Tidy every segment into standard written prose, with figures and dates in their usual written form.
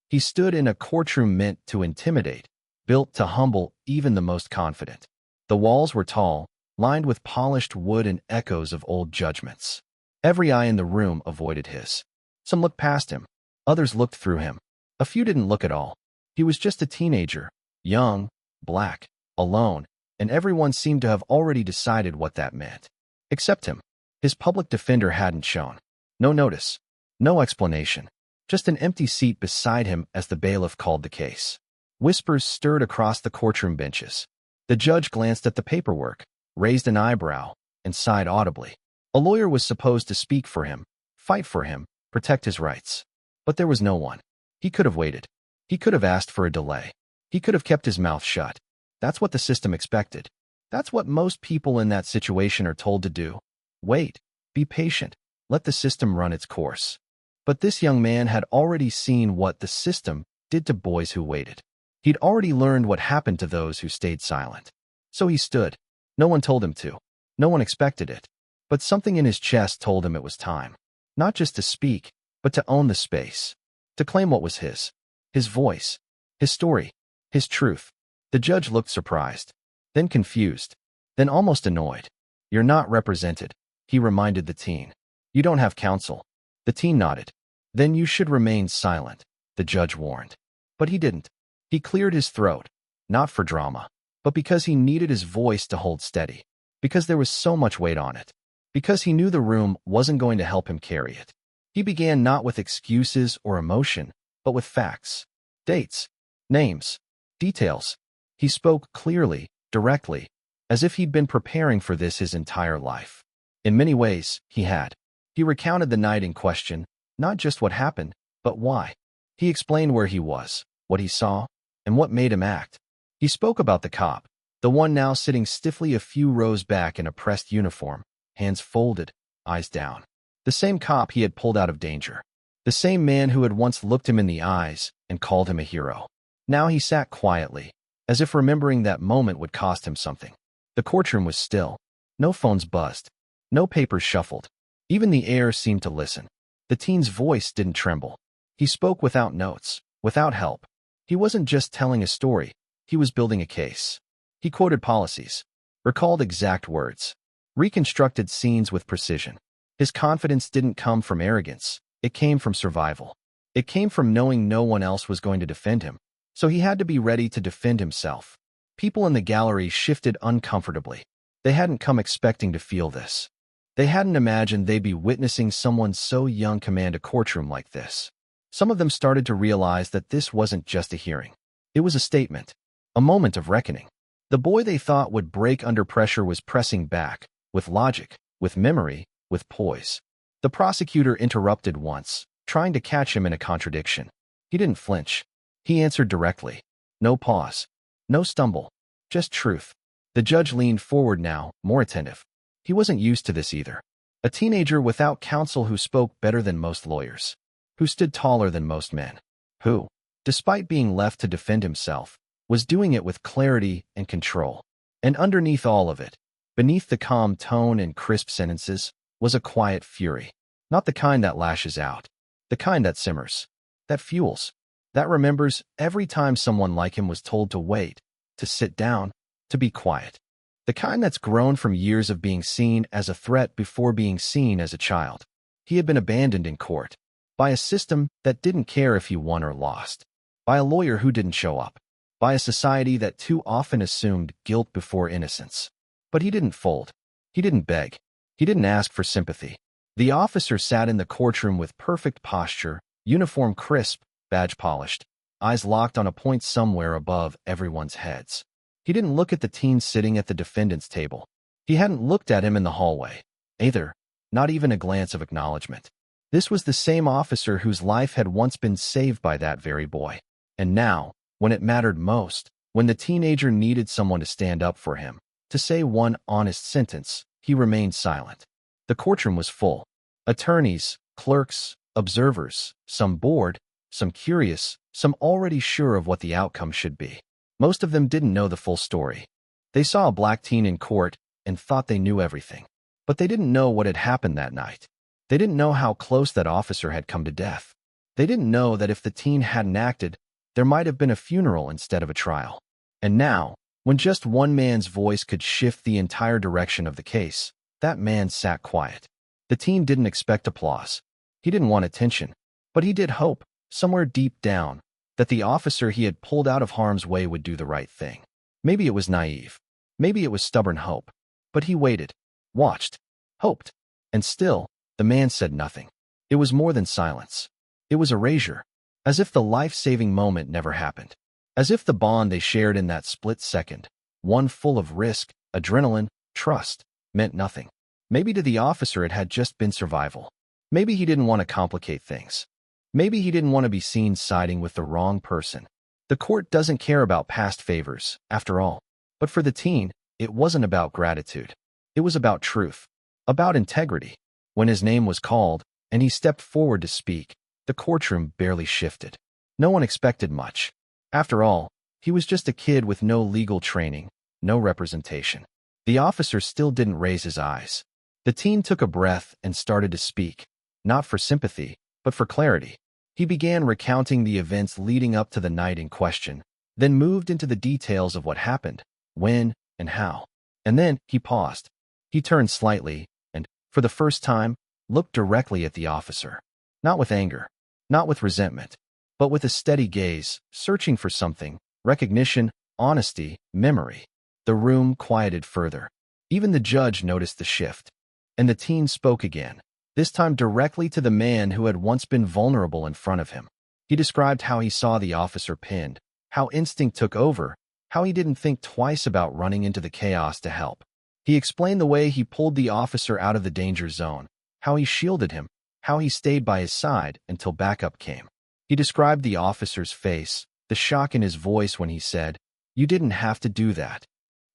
He stood in a courtroom meant to intimidate, built to humble even the most confident. The walls were tall, lined with polished wood and echoes of old judgments. Every eye in the room avoided his. Some looked past him. Others looked through him. A few didn't look at all. He was just a teenager, young, black, alone, and everyone seemed to have already decided what that meant. Except him. His public defender hadn't shown. No notice. No explanation. Just an empty seat beside him as the bailiff called the case. Whispers stirred across the courtroom benches. The judge glanced at the paperwork, raised an eyebrow, and sighed audibly. A lawyer was supposed to speak for him, fight for him, protect his rights. But there was no one. He could have waited. He could have asked for a delay. He could have kept his mouth shut. That's what the system expected. That's what most people in that situation are told to do. Wait. Be patient. Let the system run its course. But this young man had already seen what the system did to boys who waited. He'd already learned what happened to those who stayed silent. So he stood. No one told him to. No one expected it. But something in his chest told him it was time. Not just to speak, but to own the space. To claim what was his. His voice. His story. His truth. The judge looked surprised. Then confused. Then almost annoyed. You're not represented, he reminded the teen. You don't have counsel. The teen nodded. Then you should remain silent, the judge warned. But he didn't. He cleared his throat. Not for drama, but because he needed his voice to hold steady. Because there was so much weight on it. Because he knew the room wasn't going to help him carry it. He began not with excuses or emotion, but with facts. Dates. Names. Details. He spoke clearly, directly, as if he'd been preparing for this his entire life. In many ways, he had. He recounted the night in question, not just what happened, but why. He explained where he was, what he saw, and what made him act. He spoke about the cop, the one now sitting stiffly a few rows back in a pressed uniform, hands folded, eyes down. The same cop he had pulled out of danger. The same man who had once looked him in the eyes and called him a hero. Now he sat quietly, as if remembering that moment would cost him something. The courtroom was still. No phones buzzed. No papers shuffled. Even the air seemed to listen. The teen's voice didn't tremble. He spoke without notes, without help. He wasn't just telling a story. He was building a case. He quoted policies, recalled exact words, reconstructed scenes with precision. His confidence didn't come from arrogance. It came from survival. It came from knowing no one else was going to defend him. So he had to be ready to defend himself. People in the gallery shifted uncomfortably. They hadn't come expecting to feel this. They hadn't imagined they'd be witnessing someone so young command a courtroom like this. Some of them started to realize that this wasn't just a hearing. It was a statement, a moment of reckoning. The boy they thought would break under pressure was pressing back, with logic, with memory, with poise. The prosecutor interrupted once, trying to catch him in a contradiction. He didn't flinch. He answered directly. No pause. No stumble. Just truth. The judge leaned forward now, more attentive. He wasn't used to this either. A teenager without counsel who spoke better than most lawyers. Who stood taller than most men. Who, despite being left to defend himself, was doing it with clarity and control. And underneath all of it, beneath the calm tone and crisp sentences, was a quiet fury. Not the kind that lashes out. The kind that simmers. That fuels. That remembers every time someone like him was told to wait, to sit down, to be quiet. The kind that's grown from years of being seen as a threat before being seen as a child. He had been abandoned in court. By a system that didn't care if he won or lost. By a lawyer who didn't show up. By a society that too often assumed guilt before innocence. But he didn't fold. He didn't beg. He didn't ask for sympathy. The officer sat in the courtroom with perfect posture, uniform crisp, badge polished, eyes locked on a point somewhere above everyone's heads. He didn't look at the teen sitting at the defendant's table. He hadn't looked at him in the hallway, either, not even a glance of acknowledgement. This was the same officer whose life had once been saved by that very boy. And now, when it mattered most, when the teenager needed someone to stand up for him, to say one honest sentence, he remained silent. The courtroom was full. Attorneys, clerks, observers, some bored, some curious, some already sure of what the outcome should be. Most of them didn't know the full story. They saw a black teen in court and thought they knew everything. But they didn't know what had happened that night. They didn't know how close that officer had come to death. They didn't know that if the teen hadn't acted, there might have been a funeral instead of a trial. And now, when just one man's voice could shift the entire direction of the case, that man sat quiet. The teen didn't expect applause. He didn't want attention, but he did hope, somewhere deep down, that the officer he had pulled out of harm's way would do the right thing. Maybe it was naive. Maybe it was stubborn hope. But he waited, watched, hoped, and still, the man said nothing. It was more than silence. It was erasure, as if the life-saving moment never happened. As if the bond they shared in that split second, one full of risk, adrenaline, trust, meant nothing. Maybe to the officer it had just been survival. Maybe he didn't want to complicate things. Maybe he didn't want to be seen siding with the wrong person. The court doesn't care about past favors, after all. But for the teen, it wasn't about gratitude. It was about truth, about integrity. When his name was called, and he stepped forward to speak, the courtroom barely shifted. No one expected much. After all, he was just a kid with no legal training, no representation. The officer still didn't raise his eyes. The teen took a breath and started to speak, not for sympathy, but for clarity. He began recounting the events leading up to the night in question, then moved into the details of what happened, when, and how. And then he paused. He turned slightly and, for the first time, looked directly at the officer. Not with anger, not with resentment, but with a steady gaze, searching for something, recognition, honesty, memory. The room quieted further. Even the judge noticed the shift. And the teen spoke again, this time directly to the man who had once been vulnerable in front of him. He described how he saw the officer pinned, how instinct took over, how he didn't think twice about running into the chaos to help. He explained the way he pulled the officer out of the danger zone, how he shielded him, how he stayed by his side until backup came. He described the officer's face, the shock in his voice when he said, "You didn't have to do that."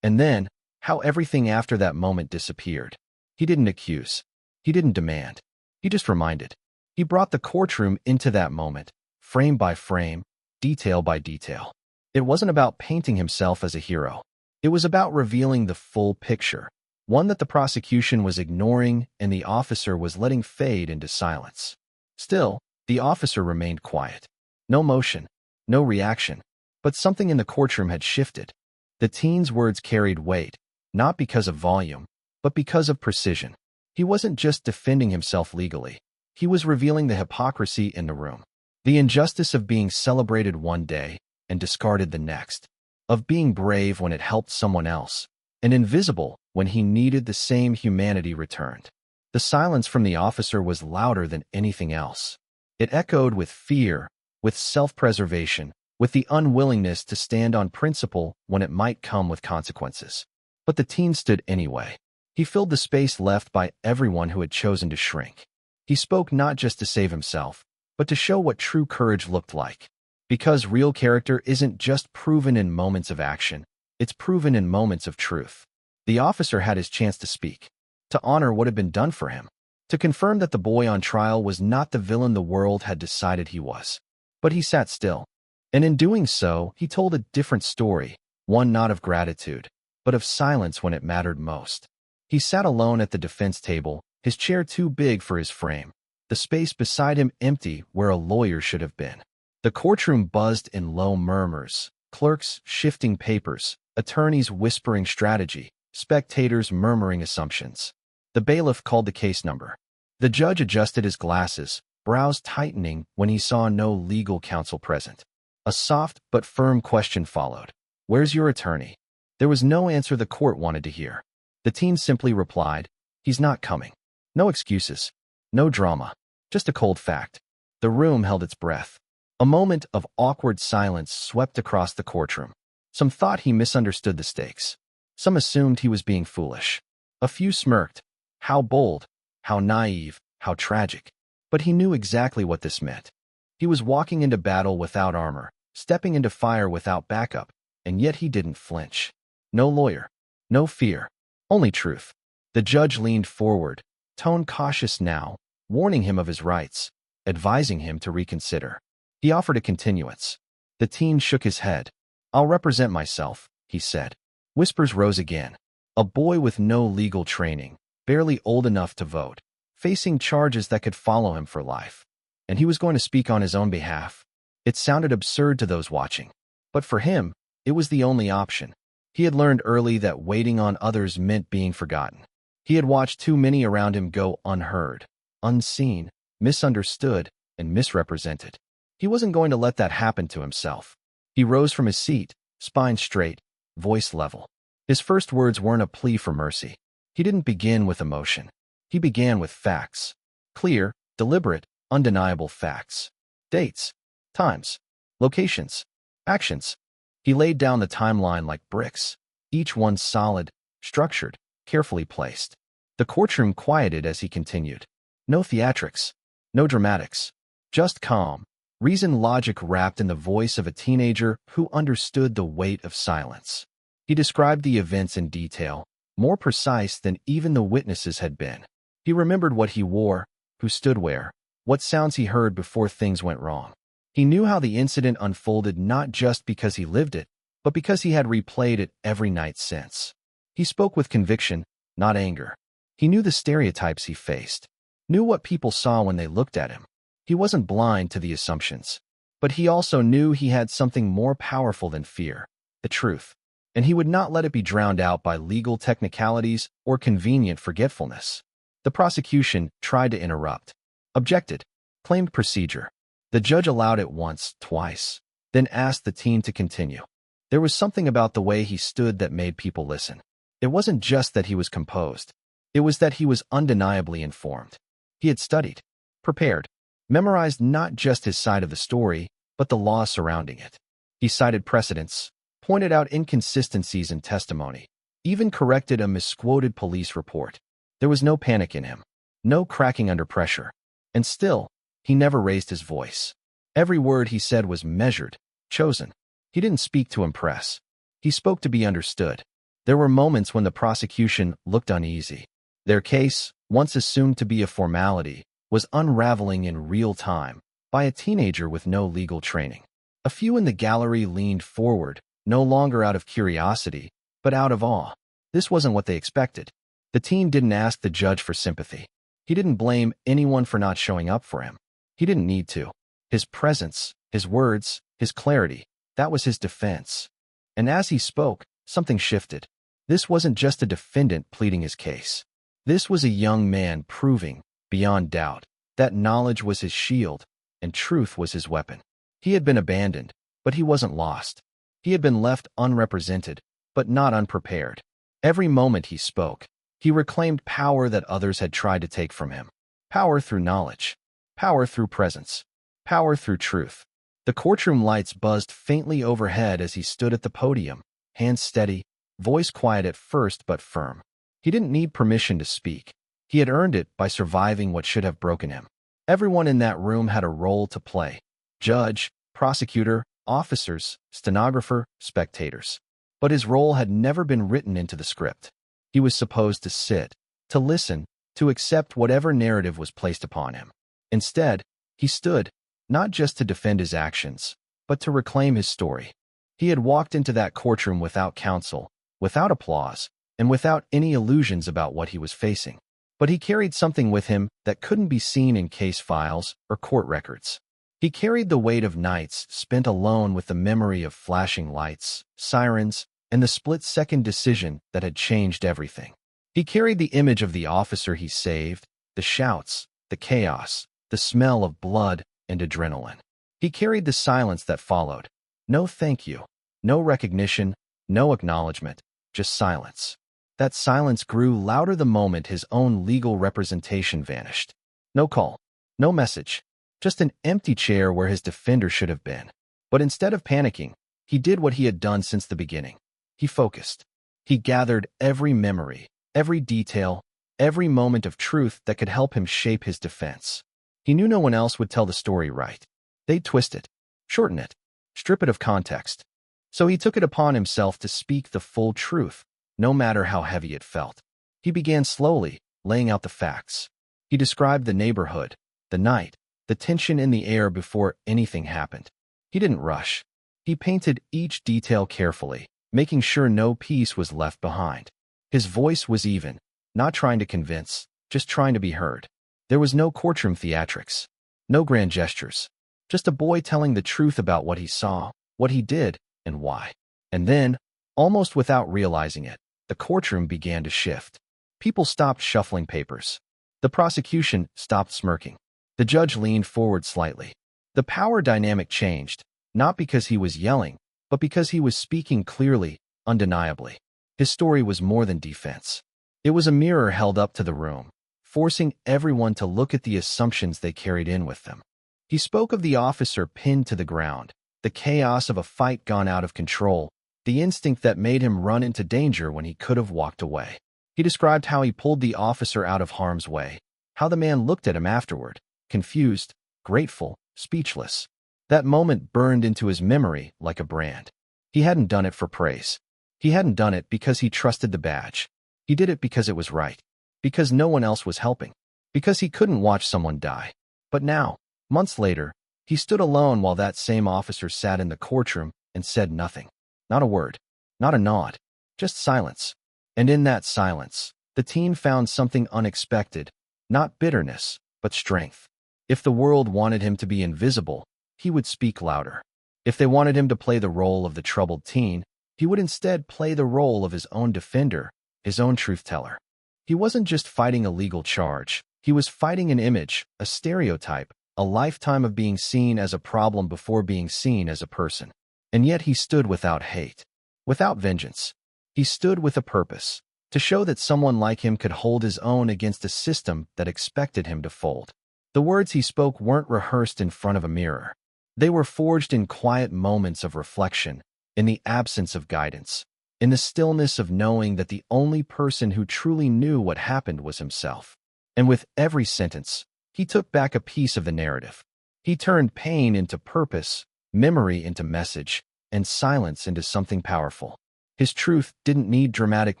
And then, how everything after that moment disappeared. He didn't accuse. He didn't demand. He just reminded. He brought the courtroom into that moment, frame by frame, detail by detail. It wasn't about painting himself as a hero. It was about revealing the full picture, one that the prosecution was ignoring and the officer was letting fade into silence. Still, the officer remained quiet. No motion, no reaction, but something in the courtroom had shifted. The teen's words carried weight, not because of volume, but because of precision. He wasn't just defending himself legally. He was revealing the hypocrisy in the room. The injustice of being celebrated one day and discarded the next. Of being brave when it helped someone else, and invisible when he needed the same humanity returned. The silence from the officer was louder than anything else. It echoed with fear, with self-preservation, with the unwillingness to stand on principle when it might come with consequences. But the teen stood anyway. He filled the space left by everyone who had chosen to shrink. He spoke not just to save himself, but to show what true courage looked like. Because real character isn't just proven in moments of action, it's proven in moments of truth. The officer had his chance to speak, to honor what had been done for him, to confirm that the boy on trial was not the villain the world had decided he was. But he sat still. And in doing so, he told a different story, one not of gratitude, but of silence when it mattered most. He sat alone at the defense table, his chair too big for his frame, the space beside him empty where a lawyer should have been. The courtroom buzzed in low murmurs, clerks shifting papers, attorneys whispering strategy, spectators murmuring assumptions. The bailiff called the case number. The judge adjusted his glasses, brows tightening when he saw no legal counsel present. A soft but firm question followed. "Where's your attorney?" There was no answer the court wanted to hear. The teen simply replied, "He's not coming." No excuses, no drama, just a cold fact. The room held its breath. A moment of awkward silence swept across the courtroom. Some thought he misunderstood the stakes. Some assumed he was being foolish. A few smirked. How bold, how naive, how tragic. But he knew exactly what this meant. He was walking into battle without armor, stepping into fire without backup, and yet he didn't flinch. No lawyer, no fear, only truth. The judge leaned forward, tone cautious now, warning him of his rights, advising him to reconsider. He offered a continuance. The teen shook his head. "I'll represent myself," he said. Whispers rose again. A boy with no legal training, barely old enough to vote, facing charges that could follow him for life. and he was going to speak on his own behalf. It sounded absurd to those watching, but for him, it was the only option. He had learned early that waiting on others meant being forgotten. He had watched too many around him go unheard, unseen, misunderstood, and misrepresented. He wasn't going to let that happen to himself. He rose from his seat, spine straight, voice level. His first words weren't a plea for mercy. He didn't begin with emotion. He began with facts. Clear, deliberate, undeniable facts. Dates, times, locations, actions. He laid down the timeline like bricks, each one solid, structured, carefully placed. The courtroom quieted as he continued. No theatrics, no dramatics, just calm, reasoned logic wrapped in the voice of a teenager who understood the weight of silence. He described the events in detail, more precise than even the witnesses had been. He remembered what he wore, who stood where, what sounds he heard before things went wrong. He knew how the incident unfolded not just because he lived it, but because he had replayed it every night since. He spoke with conviction, not anger. He knew the stereotypes he faced, knew what people saw when they looked at him. He wasn't blind to the assumptions, but he also knew he had something more powerful than fear, the truth, and he would not let it be drowned out by legal technicalities or convenient forgetfulness. The prosecution tried to interrupt, objected, claimed procedure. The judge allowed it once, twice, then asked the teen to continue. There was something about the way he stood that made people listen. It wasn't just that he was composed. It was that he was undeniably informed. He had studied, prepared, memorized not just his side of the story, but the law surrounding it. He cited precedents, pointed out inconsistencies in testimony, even corrected a misquoted police report. There was no panic in him, no cracking under pressure. And still, he never raised his voice. Every word he said was measured, chosen. He didn't speak to impress. He spoke to be understood. There were moments when the prosecution looked uneasy. Their case, once assumed to be a formality, was unraveling in real time by a teenager with no legal training. A few in the gallery leaned forward, no longer out of curiosity, but out of awe. This wasn't what they expected. The teen didn't ask the judge for sympathy. He didn't blame anyone for not showing up for him. He didn't need to. His presence, his words, his clarity, that was his defense. And as he spoke, something shifted. This wasn't just a defendant pleading his case. This was a young man proving, beyond doubt, that knowledge was his shield and truth was his weapon. He had been abandoned, but he wasn't lost. He had been left unrepresented, but not unprepared. Every moment he spoke, he reclaimed power that others had tried to take from him. Power through knowledge. Power through presence. Power through truth. The courtroom lights buzzed faintly overhead as he stood at the podium, hands steady, voice quiet at first but firm. He didn't need permission to speak. He had earned it by surviving what should have broken him. Everyone in that room had a role to play. Judge, prosecutor, officers, stenographer, spectators. But his role had never been written into the script. He was supposed to sit, to listen, to accept whatever narrative was placed upon him. Instead, he stood, not just to defend his actions, but to reclaim his story. He had walked into that courtroom without counsel, without applause, and without any illusions about what he was facing. But he carried something with him that couldn't be seen in case files or court records. He carried the weight of nights spent alone with the memory of flashing lights, sirens, and the split-second decision that had changed everything. He carried the image of the officer he saved, the shouts, the chaos, the smell of blood and adrenaline. He carried the silence that followed. No thank you, no recognition, no acknowledgement, just silence. That silence grew louder the moment his own legal representation vanished. No call, no message, just an empty chair where his defender should have been. But instead of panicking, he did what he had done since the beginning. He focused. He gathered every memory, every detail, every moment of truth that could help him shape his defense. He knew no one else would tell the story right. They'd twist it, shorten it, strip it of context. So he took it upon himself to speak the full truth, no matter how heavy it felt. He began slowly, laying out the facts. He described the neighborhood, the night, the tension in the air before anything happened. He didn't rush. He painted each detail carefully, making sure no piece was left behind. His voice was even, not trying to convince, just trying to be heard. There was no courtroom theatrics, No grand gestures. Just a boy telling the truth about what he saw, what he did, and why. And then, almost without realizing it, the courtroom began to shift. People stopped shuffling papers. The prosecution stopped smirking. The judge leaned forward slightly. The power dynamic changed, not because he was yelling, but because he was speaking clearly, undeniably. His story was more than defense. It was a mirror held up to the room, forcing everyone to look at the assumptions they carried in with them. He spoke of the officer pinned to the ground, the chaos of a fight gone out of control, the instinct that made him run into danger when he could have walked away. He described how he pulled the officer out of harm's way, how the man looked at him afterward, confused, grateful, speechless. That moment burned into his memory like a brand. He hadn't done it for praise. He hadn't done it because he trusted the badge. He did it because it was right, because no one else was helping, because he couldn't watch someone die. But now, months later, he stood alone while that same officer sat in the courtroom and said nothing. Not a word, not a nod, just silence. And in that silence, the teen found something unexpected, not bitterness, but strength. If the world wanted him to be invisible, he would speak louder. If they wanted him to play the role of the troubled teen, he would instead play the role of his own defender, his own truth-teller. He wasn't just fighting a legal charge. He was fighting an image, a stereotype, a lifetime of being seen as a problem before being seen as a person. And yet he stood without hate, without vengeance. He stood with a purpose, to show that someone like him could hold his own against a system that expected him to fold. The words he spoke weren't rehearsed in front of a mirror. They were forged in quiet moments of reflection, in the absence of guidance, in the stillness of knowing that the only person who truly knew what happened was himself. And with every sentence, he took back a piece of the narrative. He turned pain into purpose, memory into message, and silence into something powerful. His truth didn't need dramatic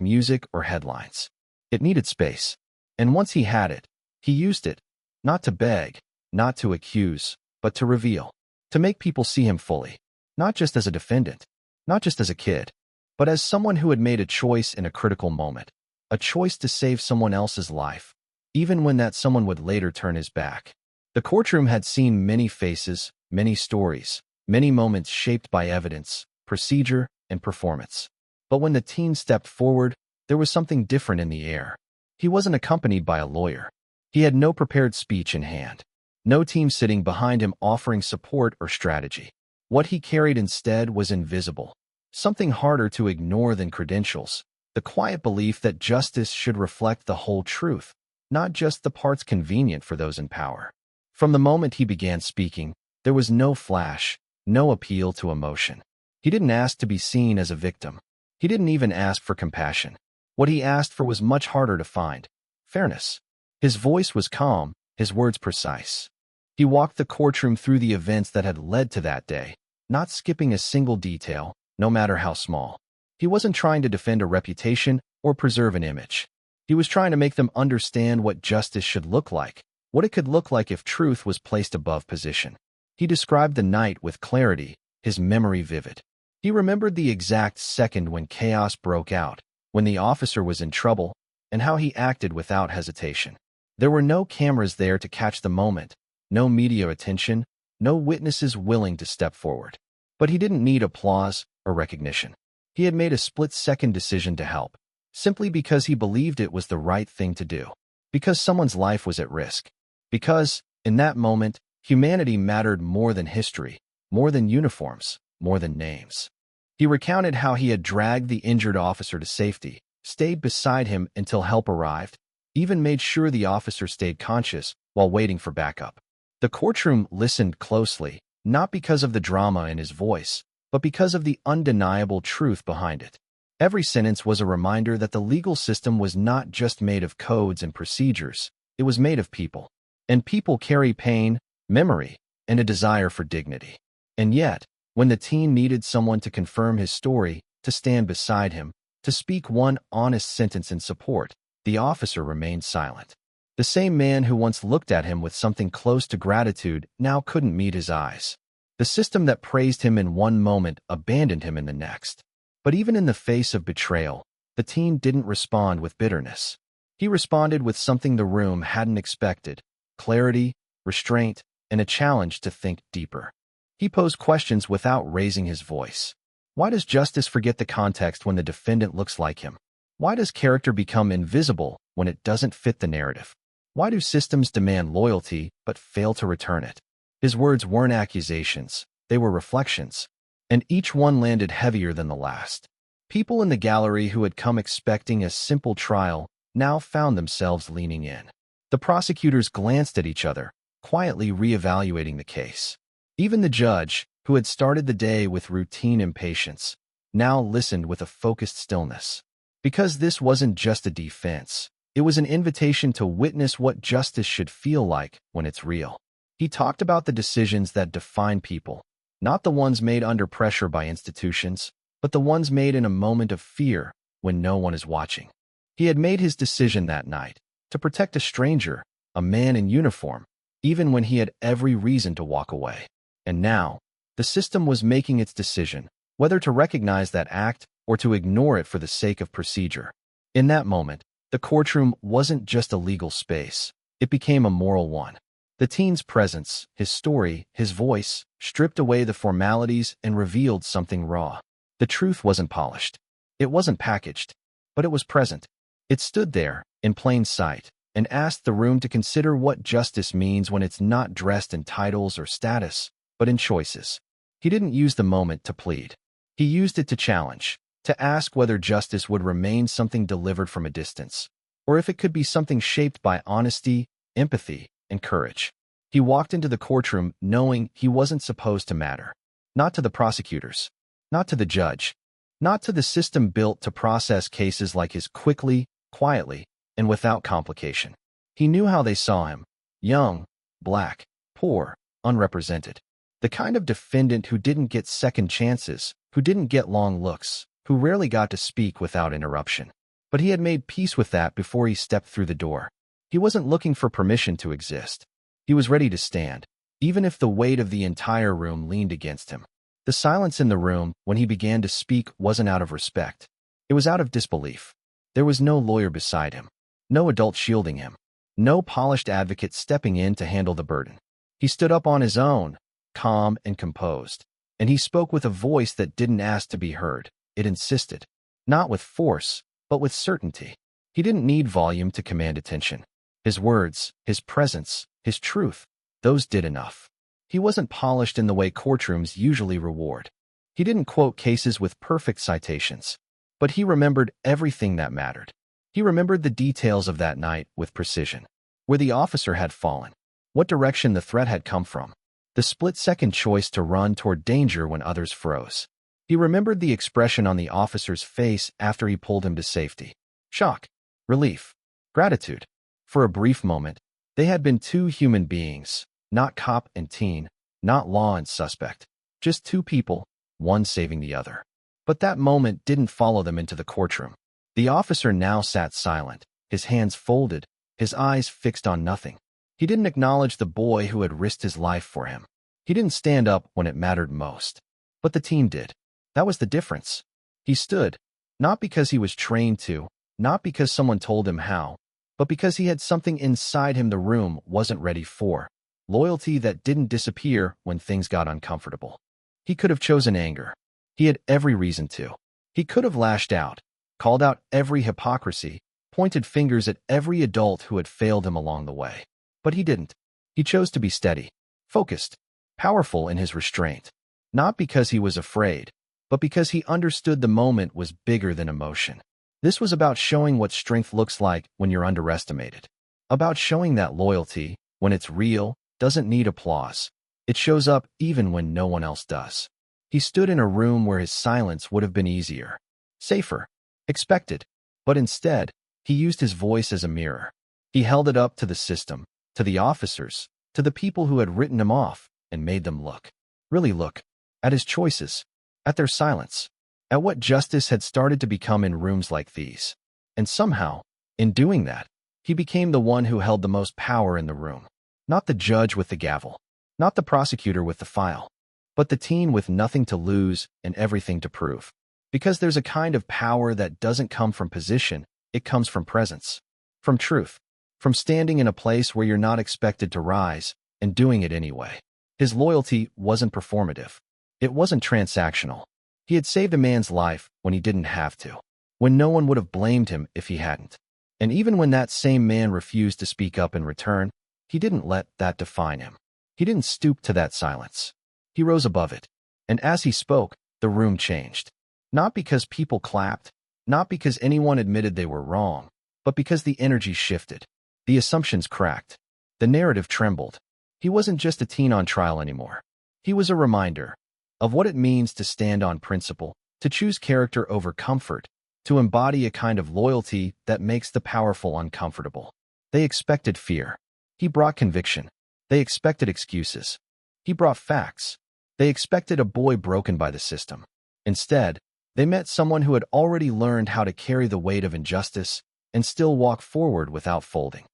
music or headlines. It needed space. And once he had it, he used it, not to beg, not to accuse, but to reveal, to make people see him fully, not just as a defendant, not just as a kid, but as someone who had made a choice in a critical moment, a choice to save someone else's life, even when that someone would later turn his back. The courtroom had seen many faces, many stories, many moments shaped by evidence, procedure, and performance. But when the teen stepped forward, there was something different in the air. He wasn't accompanied by a lawyer. He had no prepared speech in hand, no team sitting behind him offering support or strategy. What he carried instead was invisible, something harder to ignore than credentials, the quiet belief that justice should reflect the whole truth, not just the parts convenient for those in power. From the moment he began speaking, there was no flash, no appeal to emotion. He didn't ask to be seen as a victim. He didn't even ask for compassion. What he asked for was much harder to find: fairness. His voice was calm, his words precise. He walked the courtroom through the events that had led to that day, not skipping a single detail, no matter how small. He wasn't trying to defend a reputation or preserve an image. He was trying to make them understand what justice should look like, what it could look like if truth was placed above position. He described the night with clarity, his memory vivid. He remembered the exact second when chaos broke out, when the officer was in trouble, and how he acted without hesitation. There were no cameras there to catch the moment, no media attention, no witnesses willing to step forward. But he didn't need applause or recognition. He had made a split-second decision to help, simply because he believed it was the right thing to do, because someone's life was at risk, because, in that moment, humanity mattered more than history, more than uniforms, more than names. He recounted how he had dragged the injured officer to safety, stayed beside him until help arrived, even made sure the officer stayed conscious while waiting for backup. The courtroom listened closely, not because of the drama in his voice, but because of the undeniable truth behind it. Every sentence was a reminder that the legal system was not just made of codes and procedures, it was made of people. And people carry pain, memory, and a desire for dignity. And yet, when the teen needed someone to confirm his story, to stand beside him, to speak one honest sentence in support, the officer remained silent. The same man who once looked at him with something close to gratitude now couldn't meet his eyes. The system that praised him in one moment abandoned him in the next. But even in the face of betrayal, the teen didn't respond with bitterness. He responded with something the room hadn't expected: clarity, restraint, and a challenge to think deeper. He posed questions without raising his voice. Why does justice forget the context when the defendant looks like him? Why does character become invisible when it doesn't fit the narrative? Why do systems demand loyalty but fail to return it? His words weren't accusations, they were reflections, and each one landed heavier than the last. People in the gallery who had come expecting a simple trial now found themselves leaning in. The prosecutors glanced at each other, quietly reevaluating the case. Even the judge, who had started the day with routine impatience, now listened with a focused stillness. Because this wasn't just a defense, it was an invitation to witness what justice should feel like when it's real. He talked about the decisions that define people, not the ones made under pressure by institutions, but the ones made in a moment of fear when no one is watching. He had made his decision that night to protect a stranger, a man in uniform, even when he had every reason to walk away. And now, the system was making its decision, whether to recognize that act or to ignore it for the sake of procedure. In that moment, the courtroom wasn't just a legal space, it became a moral one. The teen's presence, his story, his voice, stripped away the formalities and revealed something raw. The truth wasn't polished. It wasn't packaged, but it was present. It stood there, in plain sight, and asked the room to consider what justice means when it's not dressed in titles or status, but in choices. He didn't use the moment to plead. He used it to challenge, to ask whether justice would remain something delivered from a distance, or if it could be something shaped by honesty, empathy, and courage. He walked into the courtroom knowing he wasn't supposed to matter. Not to the prosecutors, not to the judge, not to the system built to process cases like his quickly, quietly, and without complication. He knew how they saw him: young, black, poor, unrepresented. The kind of defendant who didn't get second chances, who didn't get long looks, who rarely got to speak without interruption. But he had made peace with that before he stepped through the door. He wasn't looking for permission to exist. He was ready to stand, even if the weight of the entire room leaned against him. The silence in the room when he began to speak wasn't out of respect. It was out of disbelief. There was no lawyer beside him, no adult shielding him, no polished advocate stepping in to handle the burden. He stood up on his own, calm and composed, and he spoke with a voice that didn't ask to be heard. It insisted, not with force, but with certainty. He didn't need volume to command attention. His words, his presence, his truth, those did enough. He wasn't polished in the way courtrooms usually reward. He didn't quote cases with perfect citations, but he remembered everything that mattered. He remembered the details of that night with precision: where the officer had fallen, what direction the threat had come from, the split-second choice to run toward danger when others froze. He remembered the expression on the officer's face after he pulled him to safety: shock, relief, gratitude. For a brief moment, they had been two human beings, not cop and teen, not law and suspect, just two people, one saving the other. But that moment didn't follow them into the courtroom. The officer now sat silent, his hands folded, his eyes fixed on nothing. He didn't acknowledge the boy who had risked his life for him. He didn't stand up when it mattered most. But the team did. That was the difference. He stood, not because he was trained to, not because someone told him how, but because he had something inside him the room wasn't ready for: loyalty that didn't disappear when things got uncomfortable. He could have chosen anger. He had every reason to. He could have lashed out, called out every hypocrisy, pointed fingers at every adult who had failed him along the way. But he didn't. He chose to be steady, focused, powerful in his restraint. Not because he was afraid, but because he understood the moment was bigger than emotion. This was about showing what strength looks like when you're underestimated. About showing that loyalty, when it's real, doesn't need applause. It shows up even when no one else does. He stood in a room where his silence would have been easier, safer, expected. But instead, he used his voice as a mirror. He held it up to the system, to the officers, to the people who had written him off, and made them look, really look, at his choices, at their silence, at what justice had started to become in rooms like these. And somehow, in doing that, he became the one who held the most power in the room. Not the judge with the gavel, not the prosecutor with the file, but the teen with nothing to lose and everything to prove. Because there's a kind of power that doesn't come from position, it comes from presence, from truth, from standing in a place where you're not expected to rise, and doing it anyway. His loyalty wasn't performative. It wasn't transactional. He had saved a man's life when he didn't have to, when no one would have blamed him if he hadn't. And even when that same man refused to speak up in return, he didn't let that define him. He didn't stoop to that silence. He rose above it. And as he spoke, the room changed. Not because people clapped, not because anyone admitted they were wrong, but because the energy shifted. The assumptions cracked. The narrative trembled. He wasn't just a teen on trial anymore. He was a reminder of what it means to stand on principle, to choose character over comfort, to embody a kind of loyalty that makes the powerful uncomfortable. They expected fear. He brought conviction. They expected excuses. He brought facts. They expected a boy broken by the system. Instead, they met someone who had already learned how to carry the weight of injustice and still walk forward without folding.